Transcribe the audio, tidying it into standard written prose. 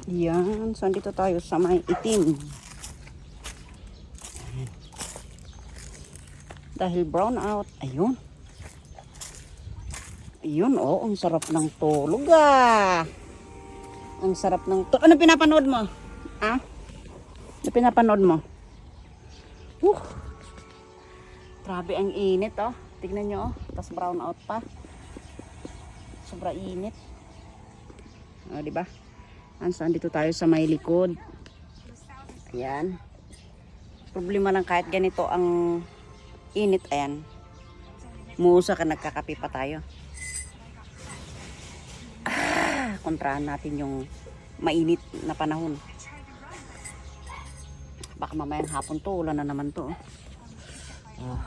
Yan. So, dito tayo sa may itim. Dahil brown out. Ayun. Ayun, oh. Ang sarap ng tulog, ah. Ang sarap ng tulog. Ano pinapanood mo? Ah? Ano pinapanood mo? Grabe ang init, oh. Tignan nyo, oh. Tapos brown out pa. Sobra init. Oh, diba? Saan dito tayo sa may likod. Ayan. Problema lang kahit ganito ang init, ayan. Muusa ka, nagkakape pa tayo. Kontrahan natin yung mainit na panahon. Baka mamayang hapon to, ulan na naman to. Oh.